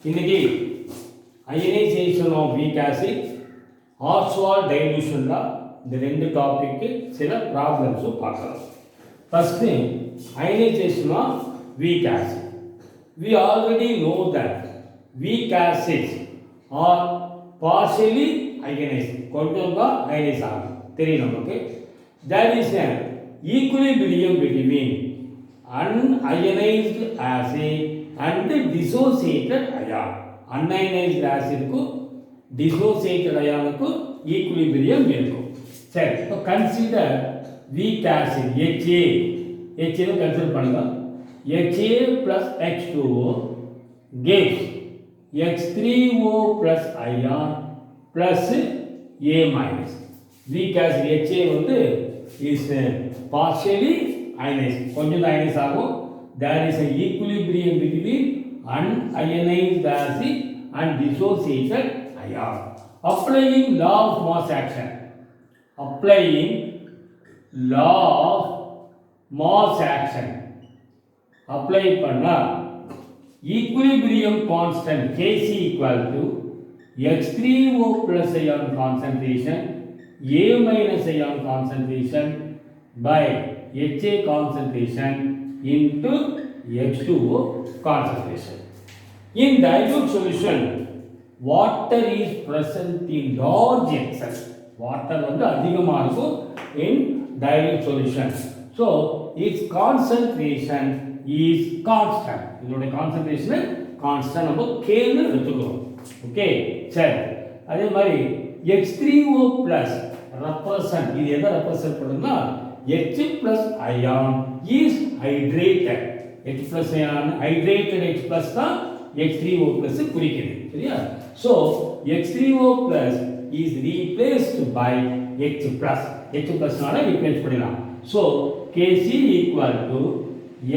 இன்னைக்கு ionization of weak acid Ostwald டைலூஷன்ல இந்த ரெண்டு டாபிக்கு சில ப்ராப்ளம்ஸும் பார்க்கலாம். First ionization of weak acid. We already know that weak acids are partially ionized. கொஞ்சம் தான் அயனைஸ் ஆகும் தெரியும் நமக்கு. There is an equilibrium between unionized acid and dissociated ion. Unionized acidக்கு dissociated ionக்கு equilibrium இருக்கும். சரி, இப்போ consider weak acid HA. HA னு consider பண்ணுங்க. HA plus H2O gives H3O plus ion plus A minus. Weak acid HA வந்து is partially ionized. கொஞ்சம் ionized ஆகும். There is an equilibrium between unionized acid and dissociated ion. Applying law of mass action. Applying law of mass action. Apply பண்ணா equilibrium constant Kc equal to H3O plus ion concentration A minus ion concentration by HA concentration into H2O concentration. In dilute solution, water is present in large excess. Water வந்து அதிகமா இருக்கும் in dilute solution. So its concentration is constant. இதோட concentration constant நம்ம k ன்னு எடுத்துக்கிறோம். Okay, சரி. அதே மாதிரி H3O plus represent, இது எதை ரெப்ரசன்ட் பண்ணுதுன்னா H plus ion is hydrated. H plus ion hydrated H plus தான் H3O plus குறிக்குது. சரியா? So H3O plus is replaced by H plus. H plus நால replace பண்ணிடலாம். So Kc equal to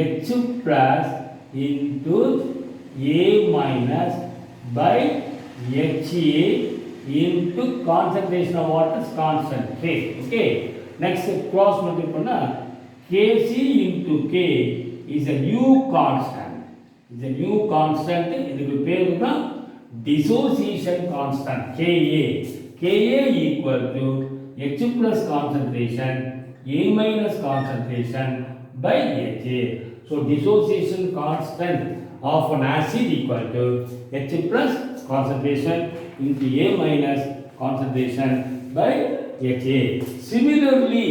H plus into A minus by HA into concentration of water is constant K. Okay. Next cross multiply பண்ணா Kc into K is a new constant. Is a new constant. இதுக்கு பேரு தான் dissociation constant Ka. Ka equal to H plus concentration A minus concentration by HA. So dissociation constant of an acid equal to H plus concentration into A minus concentration by HA. Similarly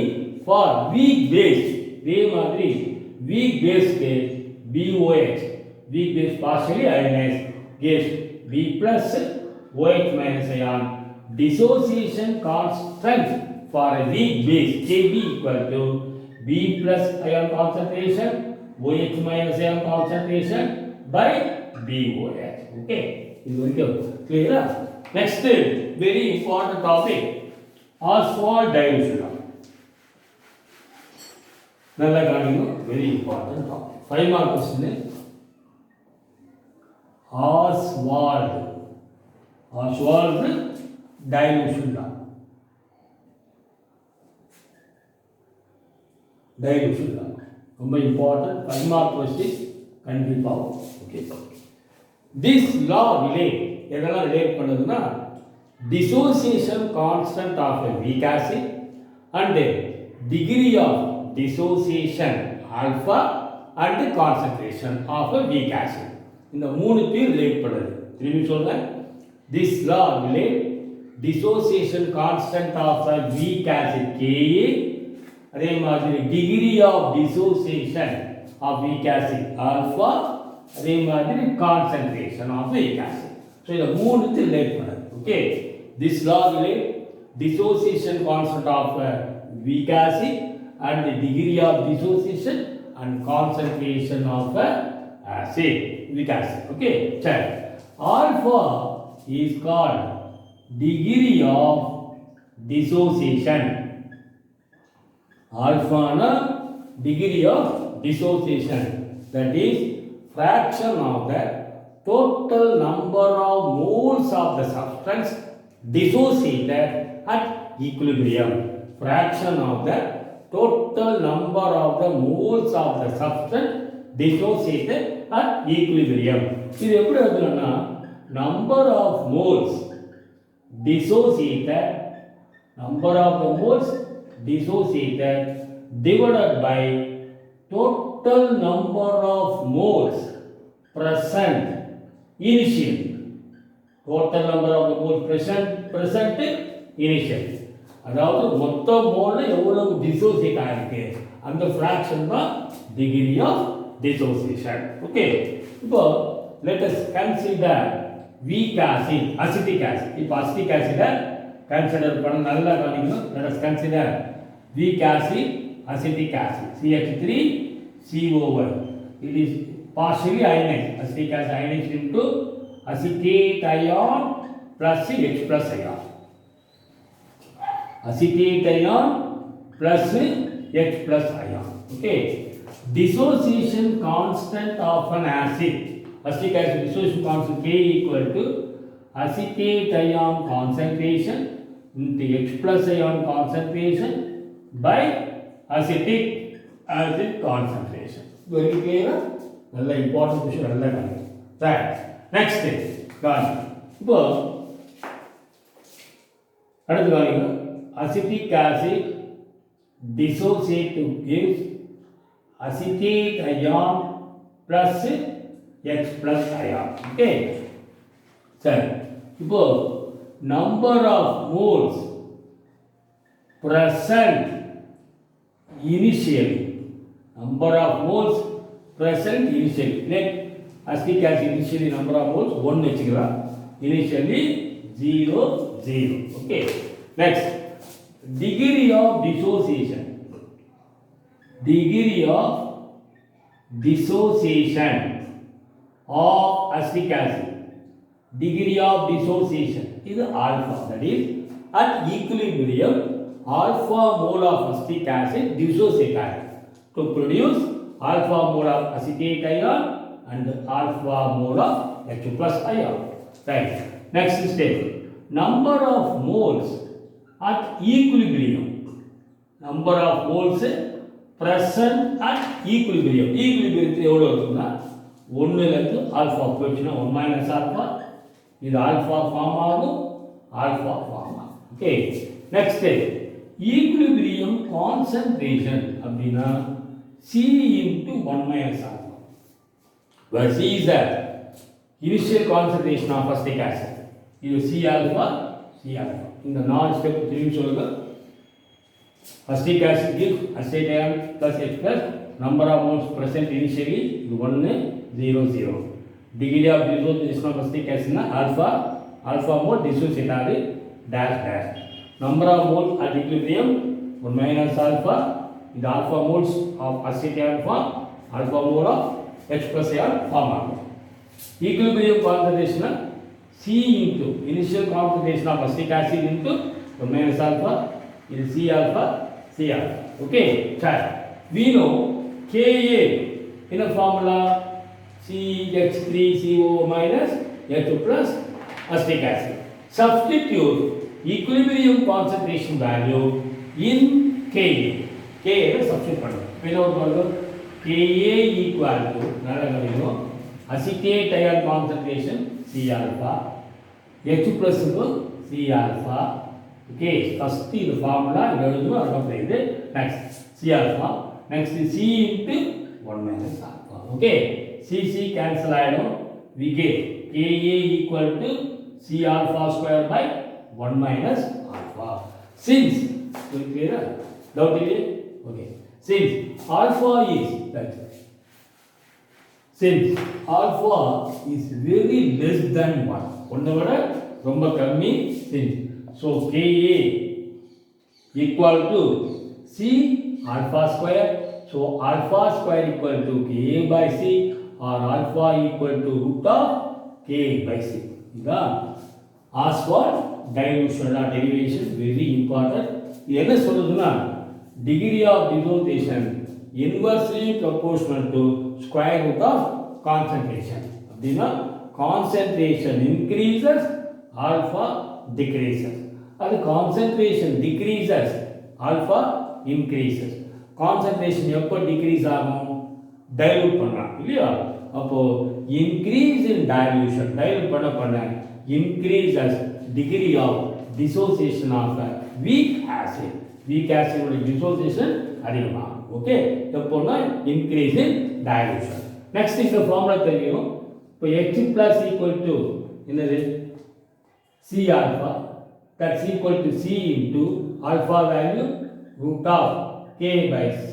for weak base, இதே மாதிரி weak base के BOH, weak base partially ionized, gives B plus OH minus ion. Dissociation constant for a weak base Kb equal to B plus ion concentration OH minus ion concentration by BOH. Okay, இது வரைக்கும் clear? Next very important topic, Ostwald dilution. நல்லா கவனிங்க, very important topic. 5 mark question. Ostwald dilution law. Dilution law ரொம்ப important. 5 mark question கண்டிப்பா. Okay, this law relate எதெல்லாம் relate பண்ணுதுன்னா dissociation constant of a weak acid and degree of dissociation alpha and concentration of a weak acid. இந்த மூணுத்தையும் relate பண்ணுது. திரும்பி சொல்றேன், this law relate dissociation constant of a weak acid Ka, அதே மாதிரி degree of dissociation of weak acid alpha, அதே மாதிரி concentration of weak acid. So இந்த மூணுத்தையும் ரிலேட் பண்ணுது. Okay, this law relate dissociation constant of a weak acid and the degree of dissociation and concentration of a acid, weak acid. Okay, check. Alpha is called degree of dissociation. Alpha na degree of dissociation, that is fraction of the total number of moles of the substance dissociated at equilibrium. Fraction of the total number of the moles of the substance dissociated at equilibrium. இது எப்படி எழுதணும்னா number of moles dissociated, number of the moles dissociated divided by total number of moles present initially. Total number of the moles present initially. அதாவது மொத்த மோல்ல எவ்வளவு dissociate ஆயிருக்கு அந்த fraction தான் degree of dissociation. Okay, இப்போ let us consider weak acid, acetic acid. இப்போ acetic acid consider பண்ண நல்லா கவனிக்கணும். let us consider weak acid, acetic acid, CH3COOH. it is partially ionized. acetic acid ionized into acetate ion plus H plus ion. acetate ion plus H plus ion. Okay, dissociation constant of an acid, acetic acid dissociation constant K equal to acetate ion concentration into H plus ion concentration by acetic acid concentration. Very clear? நல்ல important விஷயம் நல்லா கவனிங்க. Right, next கவனிங்க. இப்போ அடுத்து கவனிங்க. acetic acid dissociate to give acetate ion plus H plus ion. Okay, சரி, இப்போ number of moles present initially, number of moles present initially, let acetic acid initially number of moles 1 வச்சுக்கலாம், initially 0 0. Okay, next degree of dissociation, degree of dissociation of acetic acid, degree of dissociation is alpha, that is at equilibrium alpha mole of acetic acid dissociate to produce alpha mole of acetate ion and alpha mole of H plus ion. Right, next step, number of moles at equilibrium, number of moles present at equilibrium. equilibrium எவ்வளவு இருக்குன்னா 1 ல இருந்து alpha போச்சுனா 1 minus alpha, இது alpha form ஆகும், alpha form ஆகும். Okay, next equilibrium concentration அப்படினா C into 1 minus alpha, where C is the initial concentration of acetic acid. இது C alpha, C alpha. இந்த 4 ஸ்டெப் திரும்பி சொல்லுங்க. acetic acid gives acetate ion plus H plus, number of moles present initially இது 1 0 0. degree of dissociation of acetic acid na alpha, alpha mole dissociate ஆகுது dash dash. number of moles at equilibrium 1 minus alpha, இது alpha moles of acetate ion form, alpha mole of H plus ion form ஆகும். equilibrium concentration C into initial concentration of acetic acid into 1 minus alpha, it is C alpha, C alpha. Okay, sir, we know Ka in a formula CH3CO minus H plus acetic acid. Substitute equilibrium concentration value in Ka. Ka substitute பண்ணுங்க. என்ன பண்ணுங்க? Ka equal to நல்லா கவனிக்கணும், acetate ion concentration C alpha, H plus C alpha. Okay, first the formula எழுதுவோம், அதுக்கப்புறம் இது next C alpha, next C into 1 minus alpha. Okay, C cancel ஆயிடும், we get Ka equal to C alpha square by 1 minus alpha. Since clear? Doubt it? Okay, since alpha is that, since alpha is very less than 1, ஒன்றை விட ரொம்ப கம்மி, since so Ka equal to C alpha square, so alpha square equal to Ka by C or alpha equal to root of K by C. இதா Oswald dilution or derivation very important. இது என்ன சொல்லுதுன்னா degree of dissociation inversely proportional to square root of concentration. அப்படின்னா concentration increases, alpha decreases. அது concentration decreases, alpha increases. concentration எப்போ decrease ஆகும்? dilute பண்ணலாம் இல்லையா? அப்போ increase in dilution dilute பண்ண increase as degree of dissociation of a weak acid உடைய dissociation அதிகமாகும். ஓகே, எப்போனா increase in dilution. next இந்த ஃபார்முலா தெரியும். இப்போ H plus equal to என்னது C alpha, that's equal to C into alpha value root of K by C,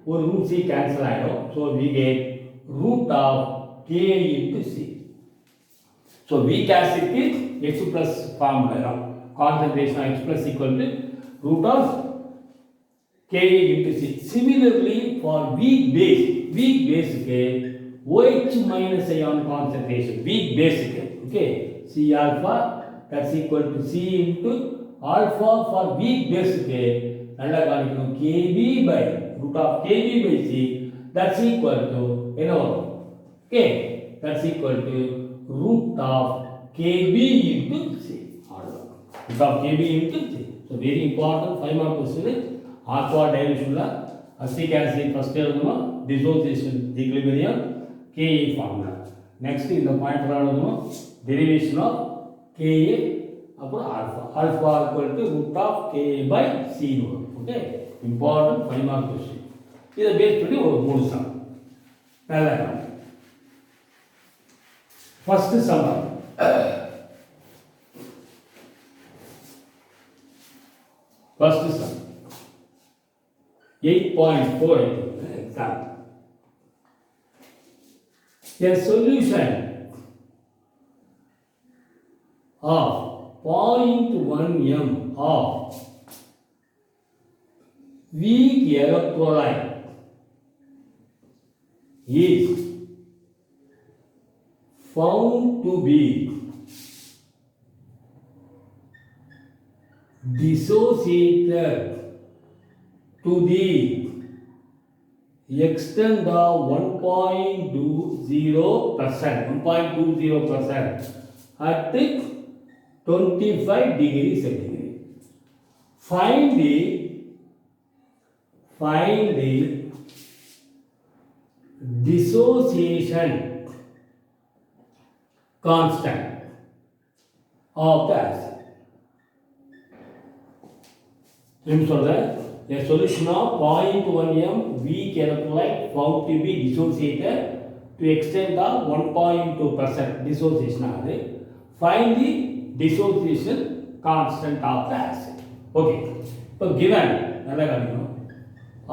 or root C cancel ஆயிடும். So we get root of K into C. So weak acid is H plus formula, concentration of H plus equal to root of Ka into C. Similarly for weak base के OH minus ion concentration, weak base के, okay, C alpha that's equal to C into alpha for weak base के நல்லா காணிக்கணும் Kb by root of Kb by C that's equal to என்ன வரும் K that's equal to root of Kb into C, root of Kb into C. So very important 5 mark question. Alpha dilution la acetic acid first எழுதணும், dissociation equilibrium Ka formula. next இந்த point எழுதணும் derivation of Ka அப்புறம் alpha equal to root of Ka by C வரும். Okay, important 5 mark question. இதை base பண்ணி ஒரு மூணு some நல்லா இருக்கும். first sum first sum 8.4 example. A solution of 0.1 m of weak electrolyte is found to be dissociated to the extent of 1.20% at 25 degrees centigrade. Find the dissociation constant of the acid. A solution of 0.1 m weak electrolyte found to be dissociated to extent of 1.2% dissociation ஆகுது. Find the dissociation constant of the acid. Okay, இப்போ given நல்லா கவனிக்கணும்.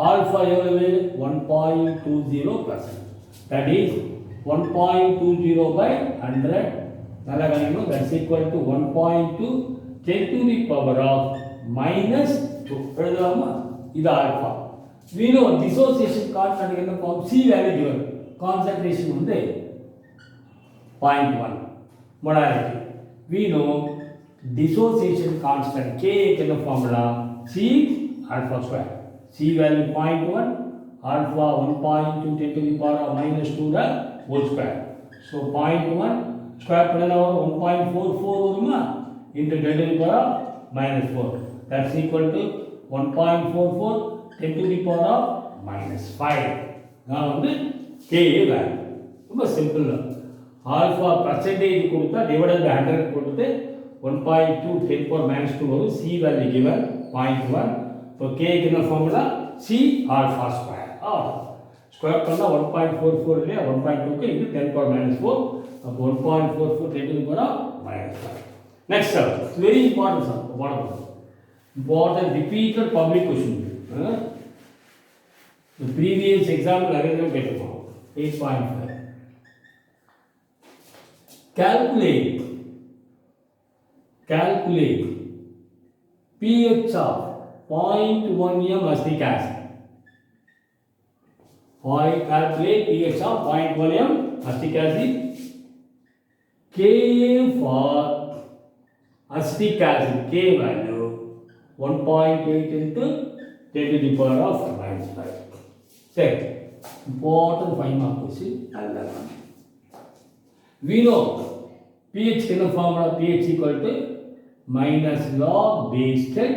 alpha எவ்வளவு 1.20%, that is 1.20 by 100 நல்லா கவனிக்கணும், that's equal to 1.2 10 to the power of minus 2 எழுதலாமா? இது alpha. we know dissociation constant என்ன form C value given, concentration வந்து 0.1 molarity. we know dissociation constant K என்ன formula C alpha square, C value 0.1, alpha 1.2 10 to the power of minus 2 the whole square. so 0.1 square பண்ணா 1.44 வருமா into 10 to the power of minus 4, that's equal to 1.44 10 to the power of minus 5. நான் வந்து K value ரொம்ப simple. Alpha percentage கொடுத்தா divided by 100 கொடுத்து 1.2 10 power minus 2 வரும். C value given 0.1. இப்போ K க்கு என்ன formula C alpha square. Square பண்ணா 1.44 இல்லையா, 1.2 க்கு இது 10 power minus 4, அப்போ 1.44 10 to the power of minus 5. next sum, it's very important sum. Important repeated public question. The previous example again கேட்டிருக்கோம். 8.5. calculate pH of 0.1 m acetic acid. Calculate pH of 0.1 m acetic acid. Ka for acetic acid, K value 1.8 into 10 to the power of minus 5. Second, important 5 mark question. We know pH in the formula pH equal to minus log base 10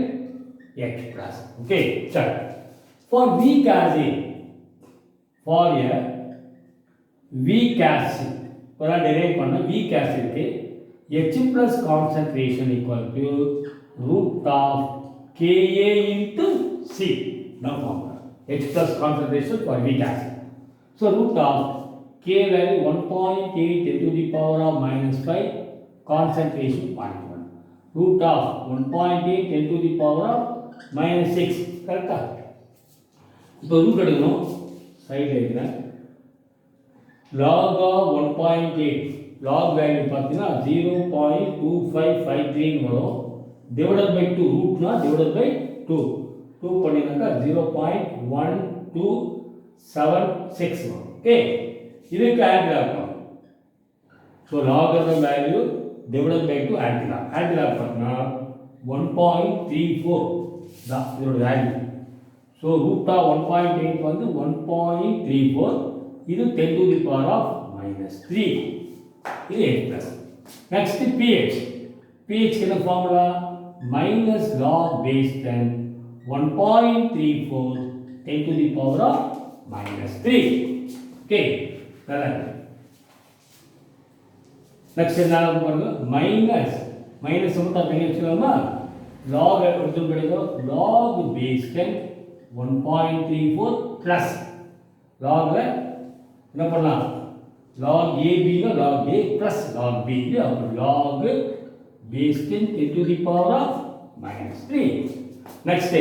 X plus. Okay, start. For weak acid, for a weak acid இப்போதான் derive பண்ண week ஆசிட்க்கு H plus concentration equal to root of Ka into C. Now formula. H plus concentration for weak acid. So root of K value 1.8 into the power of minus 5, concentration 0.1. Root of 1.8 into the power of minus 6. Correct? இப்போ root எடுக்கணும். Side எடுக்கிறேன். log of 1.8 log value பார்த்தீங்கன்னா 0.2553 வரும். divided by 2 ரூட்னா divided by 2 பண்ணினாக்கா 0.1276 வரும். Okay, இதுக்கு add ஆகும். So logarithm value divided by 2 add பார்த்தீங்கன்னா 1.34 தான் இதோட வேல்யூ. ஸோ ரூட் ஆஃப் 1.8 வந்து 1.34, இது 10 to the power of minus 3, இது 8 plus. Next pH. pH என்ன formula? minus log base 10 1.34 10 to the power of minus 3. Okay, நல்லா இருக்கு. நெக்ஸ்ட் என்ன ஆகும் பாருங்க, மைனஸ் மட்டும் அப்படியே வச்சுக்கலாமா? log எடுத்து படிங்க, log base 10 1.34 plus logல என்ன பண்ணலாம்? log AB னா log A plus log B இல்லையா? log base 10 to the power of minus 3. next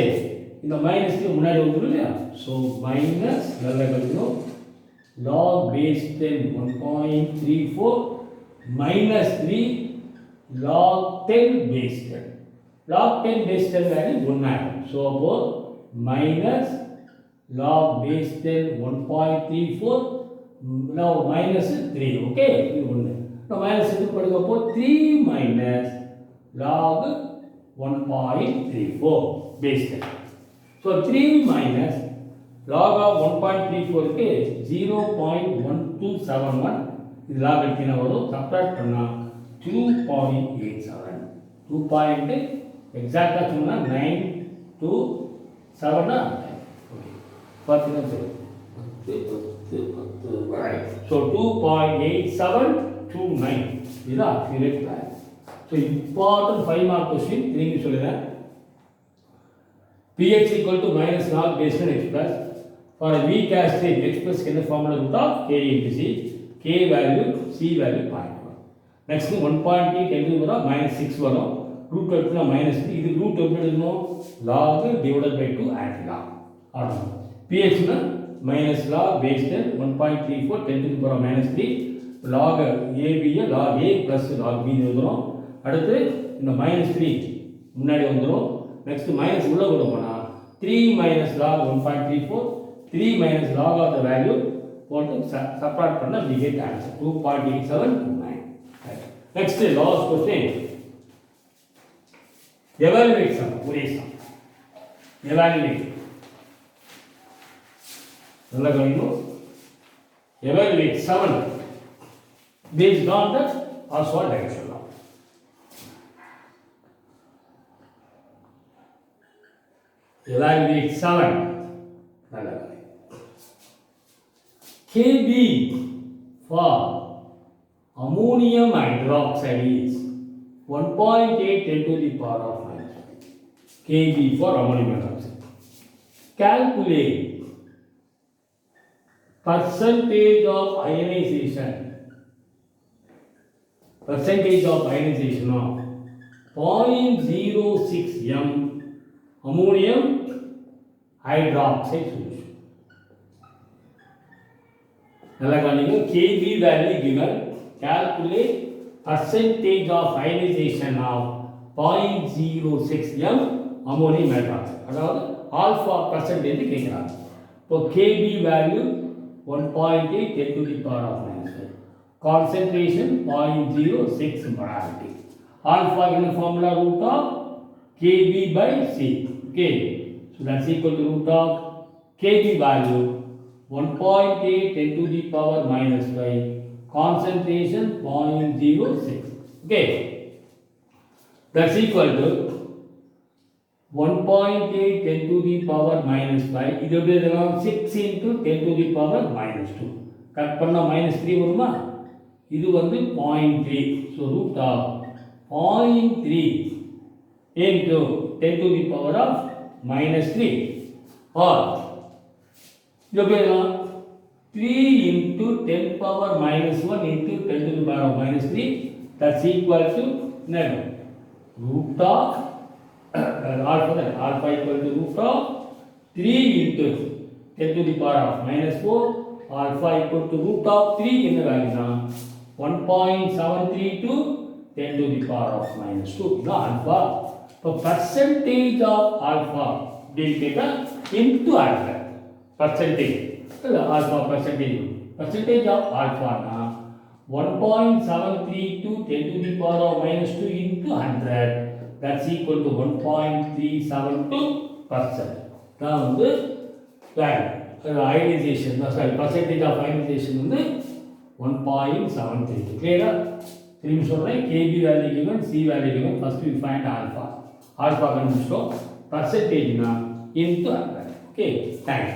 இந்த மைனஸ்க்கு முன்னாடி வந்துரும் இல்லையா? ஸோ மைனஸ் நல்லா கழிக்கணும், log base 10 1.34 minus 3 log 10 base 10. log 10 base 10 value 1 ஆகும். ஸோ அப்போ minus log base 10 1.34 now minus 3. Okay, இது 1. இப்போ மைனஸ் எடுத்து படிக்கப்போ 3 minus log 1.34 base 10. So 3 minus log of 1.34 க்கு 0.1271, இது log எடுத்தீங்கன்னா வரும். சப்ராக்ட் பண்ணா 2.87. 2 பாயிண்ட் எக்ஸாக்டாக சொன்னால் 927. ஓகே, பார்த்தீங்கன்னா சரி. ஸோ 2.8729 இது accurate value. So important 5 mark question திரும்பி சொல்லுங்கள். pH equal to minus log base 10 H plus. For a weak acid, H plus என்ன formula root of K into C. K value, C value 0.1. Next 1.8 என்று வரும், minus 6 வரும். Root எடுத்துனா minus 3. இது root எப்படி எடுக்கணும்? log divided by 2 add log. ஆடணும். pH னா minus log base 10 1.34 10 to the power minus 3 log AB log A plus log B வந்துரும். அடுத்து இந்த minus 3 முன்னாடி வந்துரும். நெக்ஸ்ட் மைனஸ் உள்ள கொண்டு போனா 3 minus log 1.34 3 minus log of the value போட்டு சப்ராக்ட் பண்ணா we get answer 2.8729. Next last question evaluate sum. ஒரே sum evaluate நல்லா கவனிக்கணும். evaluate 7 based on the Oswald direction law. evaluate 7 நல்லா Kb for ammonium hydroxide is 1.8 10 to the power of minus 5. Kb for ammonium hydroxide. Calculate percentage of ionization of 0.06 m ammonium hydroxide solution. நல்லா கவனிங்க. Kb value given, calculate percentage of ionization of 0.06 m ammonium hydroxide. அதாவது alpha percentage கேட்குறாங்க. இப்போ Kb value 1.8 10 to the power of minus 5. Concentration 0.06 molarity. Alpha in the formula root of Kb by C. Okay, so that's equal to root of Kb value 1.8 10 to the power minus 5. Concentration 0.06. Okay, that's equal to 1.8 10 to the power minus 5. இது எப்படி எழுதலாம்? 6 into 10 to the power minus 2. Cut பண்ணா minus 3 வருமா? இது வந்து 0.3. So root of 0.3 into 10 to the power of minus 3 or இது எப்படி எழுதலாம் 3 into 10 power minus 1 into 10 to the power of minus 3 that's equal to root of alpha equal to root of 3 into 10 to the power of minus 4 alpha equal to root of 3 என்ன வேல்யூனா 1.73 to 10 to the power of minus 2 இது alpha. இப்போ percentage of alpha அப்படின்னு கேட்டால் into alpha percentage இல்லை alpha percentage of alpha னா 1.73 to 10 to the power of minus 2 into 100 that's equal to 1.372%. தான் வந்து ionization percentage of ionization வந்து 1.73. clear? திரும்பி சொல்கிறேன் kb value given c value given first we find alpha கண்டுபிடிச்சோம் percentage na into 100. okay, thanks.